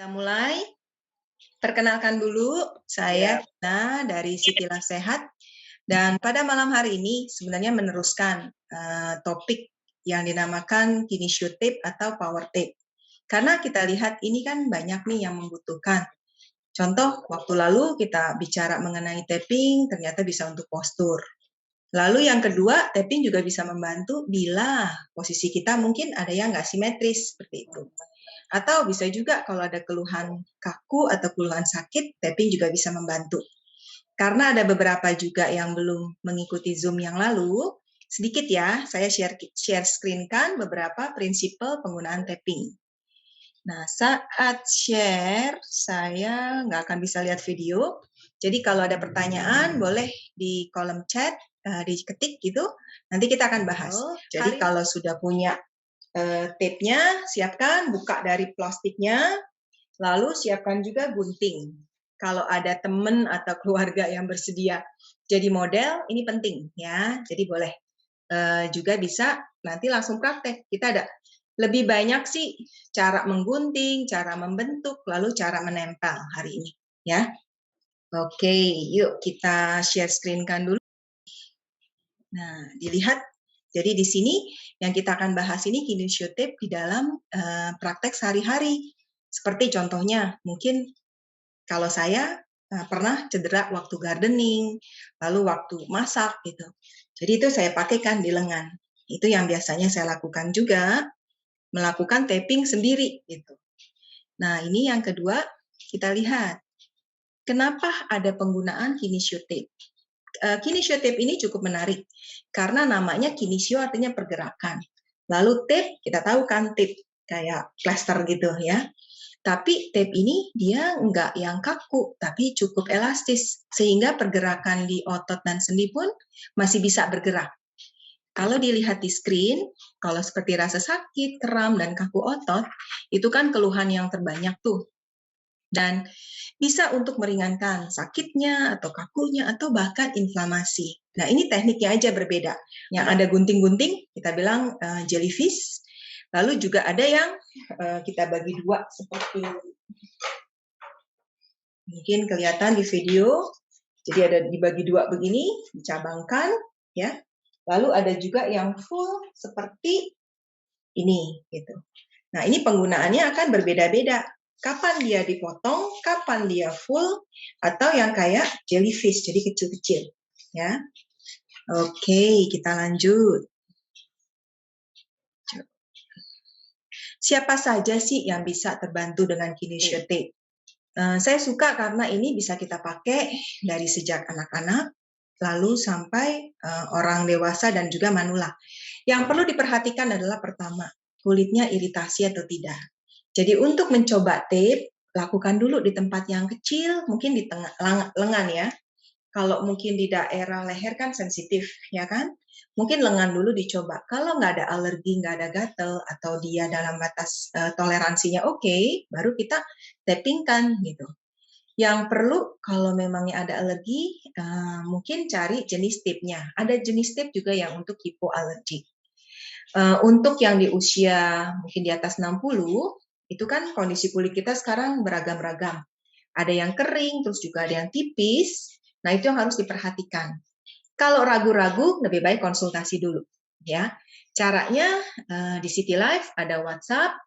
Mulai. Perkenalkan dulu, saya Ya. Tina dari Sitilah Sehat. Dan pada malam hari ini sebenarnya meneruskan topik yang dinamakan kinesio tape atau power tape. Karena kita lihat ini kan banyak nih yang membutuhkan. Contoh, waktu lalu kita bicara mengenai tapping, ternyata bisa untuk postur. Lalu yang kedua, tapping juga bisa membantu bila posisi kita mungkin ada yang nggak simetris, seperti itu. Atau bisa juga kalau ada keluhan kaku atau keluhan sakit, tapping juga bisa membantu. Karena ada beberapa juga yang belum mengikuti Zoom yang lalu, sedikit ya, saya share screen-kan beberapa prinsipal penggunaan tapping. Nah, saat share, saya nggak akan bisa lihat video. Jadi kalau ada pertanyaan, boleh di kolom chat, diketik gitu, nanti kita akan bahas. Jadi kalau sudah punya tape-nya, siapkan, buka dari plastiknya, lalu siapkan juga gunting. Kalau ada teman atau keluarga yang bersedia jadi model, ini penting ya. Jadi boleh juga bisa nanti langsung praktek. Kita ada lebih banyak sih cara menggunting, cara membentuk, lalu cara menempel hari ini ya. Oke, yuk kita share screen-kan dulu. Nah, dilihat. Jadi di sini yang kita akan bahas ini kinesio tape di dalam praktek sehari-hari. Seperti contohnya, mungkin kalau saya pernah cedera waktu gardening, lalu waktu masak gitu. Jadi itu saya pakaikan di lengan. Itu yang biasanya saya lakukan juga, melakukan taping sendiri gitu. Nah, ini yang kedua, kita lihat. Kenapa ada penggunaan kinesio tape? Kinesio tape ini cukup menarik karena namanya kinesio artinya pergerakan. Lalu tape, kita tahu kan tape kayak plaster gitu ya. Tapi tape ini dia nggak yang kaku, tapi cukup elastis sehingga pergerakan di otot dan sendi pun masih bisa bergerak. Kalau dilihat di screen, kalau seperti rasa sakit, kram, dan kaku otot, itu kan keluhan yang terbanyak tuh. Dan bisa untuk meringankan sakitnya atau kakunya atau bahkan inflamasi. Nah, ini tekniknya aja berbeda. Yang ada gunting-gunting, kita bilang jellyfish. Lalu juga ada yang kita bagi dua seperti mungkin kelihatan di video. Jadi ada dibagi dua begini, dicabangkan ya. Lalu ada juga yang full seperti ini gitu. Nah, ini penggunaannya akan berbeda-beda. Kapan dia dipotong, kapan dia full, atau yang kayak jellyfish, jadi kecil-kecil. Ya, oke, kita lanjut. Siapa saja sih yang bisa terbantu dengan kinesio tape? Saya suka karena ini bisa kita pakai dari sejak anak-anak, lalu sampai orang dewasa dan juga manula. Yang perlu diperhatikan adalah pertama, kulitnya iritasi atau tidak. Jadi untuk mencoba tape, lakukan dulu di tempat yang kecil, mungkin di tengah lengan ya. Kalau mungkin di daerah leher kan sensitif, ya kan? Mungkin lengan dulu dicoba. Kalau nggak ada alergi, nggak ada gatel, atau dia dalam batas toleransinya oke, baru kita tappingkan gitu. Yang perlu kalau memangnya ada alergi, mungkin cari jenis tape-nya. Ada jenis tape juga yang untuk hipoalergi. Untuk yang di usia mungkin di atas 60, itu kan kondisi kulit kita sekarang beragam-ragam. Ada yang kering, terus juga ada yang tipis. Nah, itu yang harus diperhatikan. Kalau ragu-ragu, lebih baik konsultasi dulu. Ya, caranya di City Life ada WhatsApp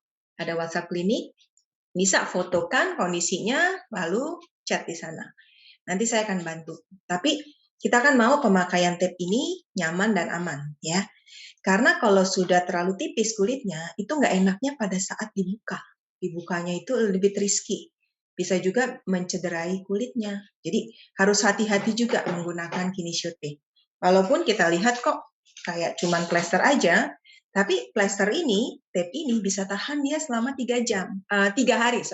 klinik, bisa fotokan kondisinya, lalu chat di sana. Nanti saya akan bantu. Tapi kita kan mau pemakaian tape ini nyaman dan aman, ya. Karena kalau sudah terlalu tipis kulitnya, itu nggak enaknya pada saat dibuka. Dibukanya itu lebih risky. Bisa juga mencederai kulitnya. Jadi harus hati-hati juga menggunakan kinesio tape. Walaupun kita lihat kok kayak cuman plester aja, tapi plester ini, tape ini bisa tahan dia selama 3 hari.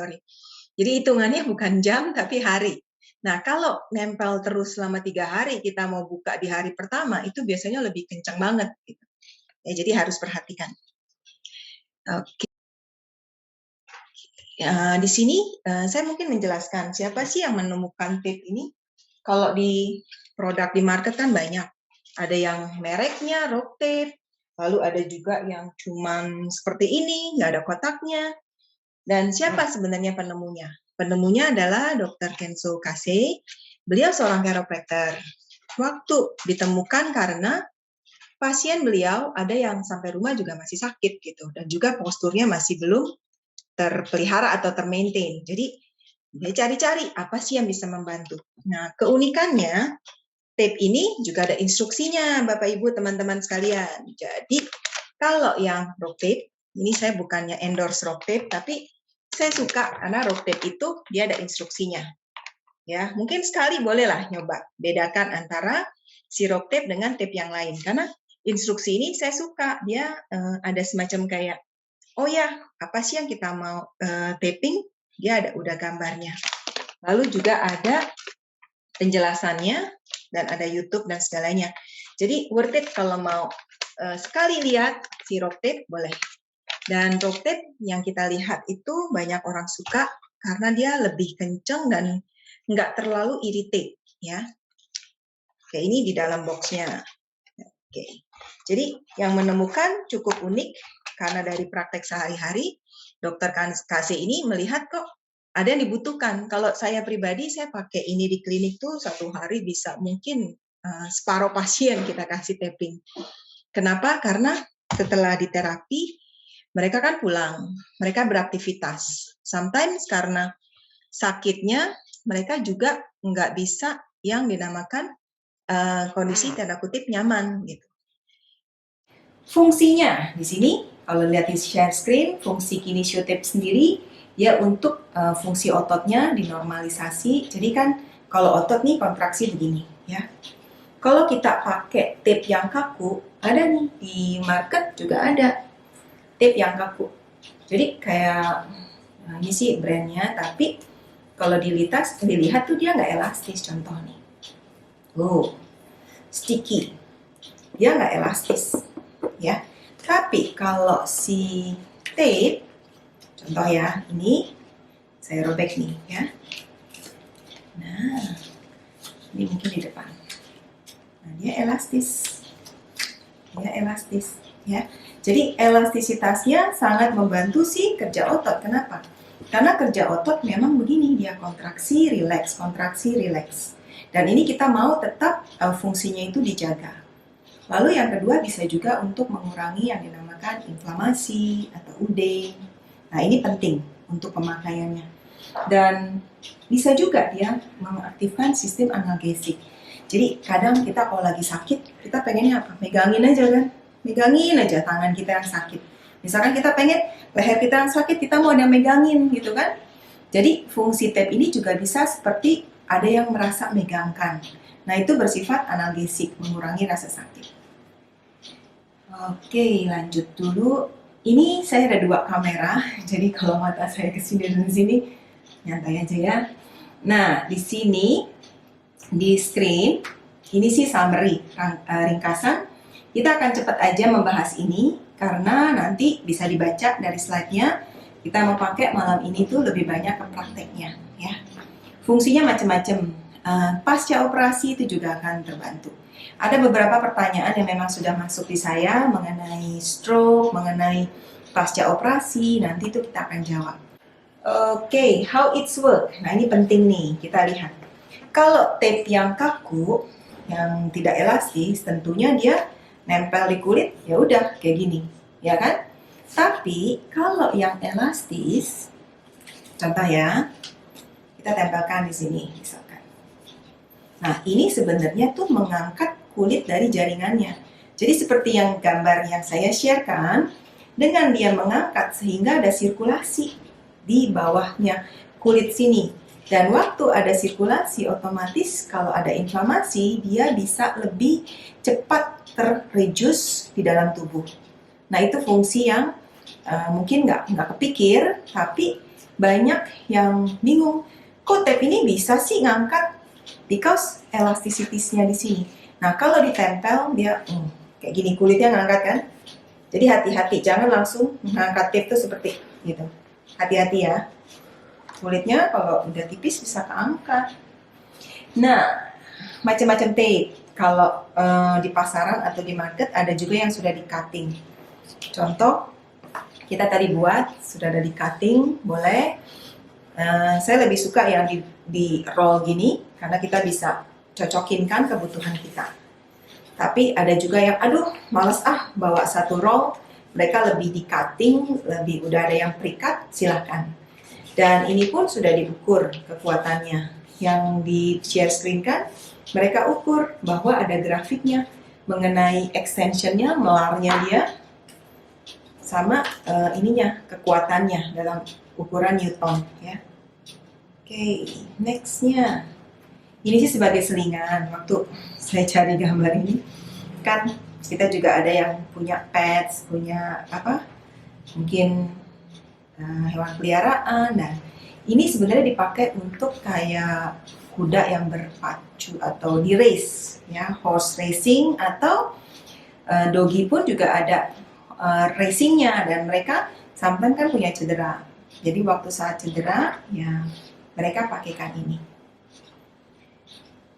Jadi hitungannya bukan jam, tapi hari. Nah, kalau nempel terus selama 3 hari, kita mau buka di hari pertama, itu biasanya lebih kencang banget. Gitu. Ya, jadi harus perhatikan. Oke. Di sini saya mungkin menjelaskan siapa sih yang menemukan tape ini. Kalau di produk di market kan banyak. Ada yang mereknya, Rock Tape, lalu ada juga yang cuman seperti ini, nggak ada kotaknya. Dan siapa sebenarnya penemunya? Penemunya adalah Dr. Kenzo Kase. Beliau seorang chiropractor. Waktu ditemukan karena pasien beliau ada yang sampai rumah juga masih sakit gitu, dan juga posturnya masih belum terpelihara atau termaintain. Jadi dia cari-cari apa sih yang bisa membantu. Nah, keunikannya tape ini juga ada instruksinya, Bapak Ibu teman-teman sekalian. Jadi kalau yang rock tape, ini saya bukannya endorse rock tape, tapi saya suka karena rock tape itu dia ada instruksinya. Ya, mungkin sekali bolehlah nyoba bedakan antara si rock tape dengan tape yang lain, karena instruksi ini saya suka, dia ada semacam kayak, oh ya, apa sih yang kita mau taping, dia ada udah gambarnya. Lalu juga ada penjelasannya, dan ada YouTube dan segalanya. Jadi worth it kalau mau sekali lihat si rock tape, boleh. Dan rock tape yang kita lihat itu banyak orang suka karena dia lebih kenceng dan nggak terlalu irritate, ya. Oke, ini di dalam boxnya. Oke, jadi yang menemukan cukup unik karena dari praktek sehari-hari, Dokter Kase ini melihat kok ada yang dibutuhkan. Kalau saya pribadi, saya pakai ini di klinik tuh satu hari bisa mungkin separuh pasien kita kasih tapping. Kenapa? Karena setelah di terapi, mereka kan pulang, mereka beraktivitas. Sometimes karena sakitnya, mereka juga nggak bisa yang dinamakan kondisi tanda kutip nyaman gitu. Fungsinya di sini, kalau lihat di share screen, fungsi kinesio tape sendiri ya untuk fungsi ototnya dinormalisasi. Jadi kan kalau otot nih kontraksi begini ya. Kalau kita pakai tape yang kaku, ada nih di market juga ada tape yang kaku. Jadi kayak ini sih brandnya, tapi kalau dilihat tuh dia nggak elastis. Contoh nih, sticky, dia nggak elastis. Ya, tapi kalau si tape, contoh ya, ini saya robek nih ya. Nah, ini mungkin di depan. Nah, dia elastis, ya. Jadi elastisitasnya sangat membantu si kerja otot. Kenapa? Karena kerja otot memang begini, dia kontraksi, rileks, kontraksi, rileks. Dan ini kita mau tetap fungsinya itu dijaga. Lalu yang kedua bisa juga untuk mengurangi yang dinamakan inflamasi atau uding. Nah, ini penting untuk pemakaiannya. Dan bisa juga dia mengaktifkan sistem analgesik. Jadi kadang kita kalau lagi sakit, kita pengennya apa? Megangin aja kan? Megangin aja tangan kita yang sakit. Misalkan kita pengen leher kita yang sakit, kita mau ada megangin gitu kan? Jadi fungsi tape ini juga bisa seperti ada yang merasa megangkan. Nah, itu bersifat analgesik, mengurangi rasa sakit. Oke, lanjut dulu. Ini saya ada 2 kamera, jadi kalau mata saya kesini dan sini, nyantai aja ya. Nah, di sini, di screen, ini sih summary, ringkasan. Kita akan cepat aja membahas ini, karena nanti bisa dibaca dari slide-nya. Kita mau pakai malam ini tuh lebih banyak ke prakteknya, ya. Fungsinya macam-macam. Pasca operasi itu juga akan terbantu. Ada beberapa pertanyaan yang memang sudah masuk di saya mengenai stroke, mengenai pasca operasi, nanti itu kita akan jawab. Oke, how it's work? Nah, ini penting nih, kita lihat. Kalau tape yang kaku, yang tidak elastis, tentunya dia nempel di kulit, ya udah kayak gini, ya kan? Tapi kalau yang elastis, contoh ya, kita tempelkan di sini, misalkan. Nah, ini sebenarnya tuh mengangkat kulit dari jaringannya. Jadi seperti yang gambar yang saya sharekan, dengan dia mengangkat sehingga ada sirkulasi di bawahnya kulit sini. Dan waktu ada sirkulasi, otomatis kalau ada inflamasi, dia bisa lebih cepat terreduce di dalam tubuh. Nah, itu fungsi yang mungkin nggak kepikir, tapi banyak yang bingung. Kok tape ini bisa sih ngangkat? Because elasticity-nya di sini. Nah, kalau ditempel, dia kayak gini, kulitnya ngangkat kan? Jadi hati-hati, jangan langsung ngangkat tape itu seperti gitu. Hati-hati ya. Kulitnya kalau udah tipis bisa keangkat. Nah, macam-macam tape. Kalau di pasaran atau di market ada juga yang sudah di cutting. Contoh, kita tadi buat, sudah ada di cutting, boleh. Saya lebih suka yang di roll gini, karena kita bisa cocokin kan kebutuhan kita. Tapi ada juga yang, aduh males bawa satu roll, mereka lebih di cutting, lebih udah ada yang pre-cut, silahkan. Dan ini pun sudah diukur kekuatannya. Yang di share screen kan, mereka ukur bahwa ada grafiknya mengenai extensionnya, melarnya dia, sama ininya, kekuatannya dalam ukuran Newton ya. Oke, nextnya. Ini sih sebagai selingan, waktu saya cari gambar ini, kan kita juga ada yang punya pets, punya apa, mungkin hewan peliharaan. Nah, ini sebenarnya dipakai untuk kayak kuda yang berpacu atau di race, ya, horse racing, atau doggy pun juga ada racingnya, dan mereka sometimes kan punya cedera. Jadi waktu saat cedera, ya mereka pakaikan ini.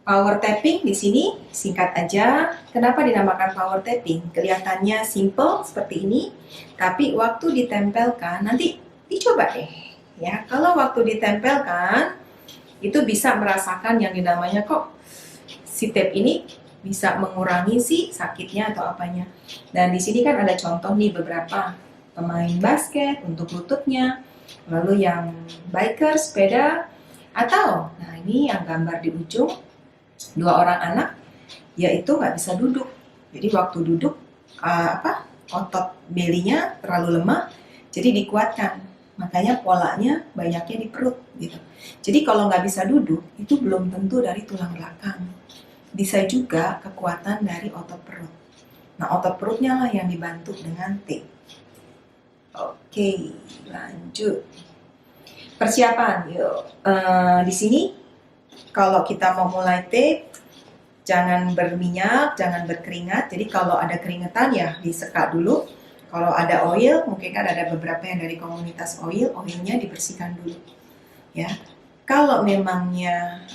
Power tapping di sini singkat aja. Kenapa dinamakan power tapping? Kelihatannya simple seperti ini, tapi waktu ditempelkan, nanti dicoba deh. Ya, kalau waktu ditempelkan itu bisa merasakan yang dinamanya kok si tape ini bisa mengurangi si sakitnya atau apanya. Dan di sini kan ada contoh nih beberapa pemain basket untuk lututnya, lalu yang biker sepeda, atau nah ini yang gambar di ujung, 2 orang anak yaitu nggak bisa duduk. Jadi waktu duduk otot belinya terlalu lemah, jadi dikuatkan. Makanya polanya banyaknya di perut gitu. Jadi kalau nggak bisa duduk itu belum tentu dari tulang belakang. Bisa juga kekuatan dari otot perut. Nah, otot perutnya lah yang dibantu dengan tape. Oke, lanjut. Persiapan, yuk. Di sini kalau kita mau mulai tape, jangan berminyak, jangan berkeringat. Jadi kalau ada keringetan ya disekat dulu. Kalau ada oil, mungkin kan ada beberapa yang dari komunitas oil, oilnya dibersihkan dulu. Ya, kalau memangnya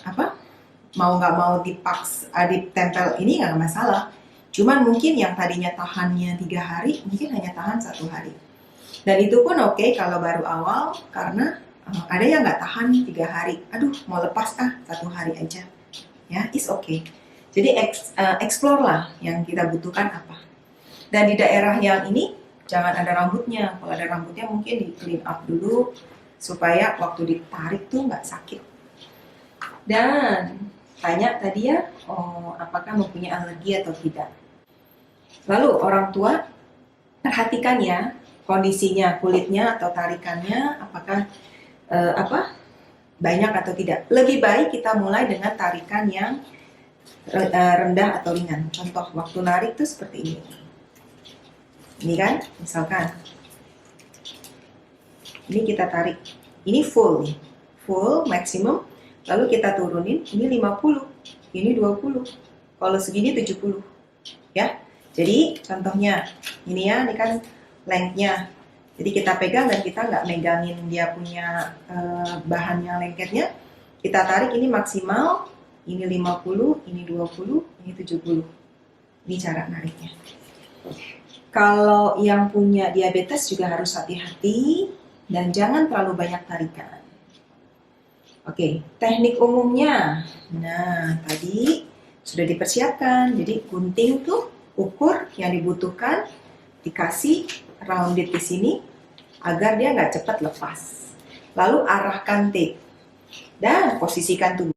mau nggak mau ditempel ini nggak masalah. Cuman mungkin yang tadinya tahannya 3 hari, mungkin hanya tahan 1 hari. Dan itu pun oke kalau baru awal, karena ada yang nggak tahan 3 hari. Aduh, mau lepas 1 hari aja. Ya, is okay. Jadi explore lah yang kita butuhkan apa. Dan di daerah yang ini jangan ada rambutnya. Kalau ada rambutnya mungkin di clean up dulu supaya waktu ditarik tuh nggak sakit. Dan tanya tadi ya, apakah mempunyai alergi atau tidak. Lalu orang tua perhatikan ya kondisinya, kulitnya atau tarikannya apakah banyak atau tidak. Lebih baik kita mulai dengan tarikan yang rendah atau ringan. Contoh waktu narik tuh seperti ini. Ini kan, misalkan ini kita tarik, ini full maksimum, lalu kita turunin, ini 50, ini 20, kalau segini 70 ya. Jadi contohnya ini ya, ini kan lengthnya, jadi kita pegang dan kita nggak megangin dia punya bahan yang lengketnya. Kita tarik ini maksimal, ini 50, ini 20, ini 70. Ini cara nariknya. Kalau yang punya diabetes juga harus hati-hati dan jangan terlalu banyak tarikan. Oke, teknik umumnya. Nah, tadi sudah dipersiapkan. Jadi gunting tuh ukur yang dibutuhkan, dikasih rounded di sini agar dia nggak cepat lepas. Lalu arahkan tape dan posisikan tubuh.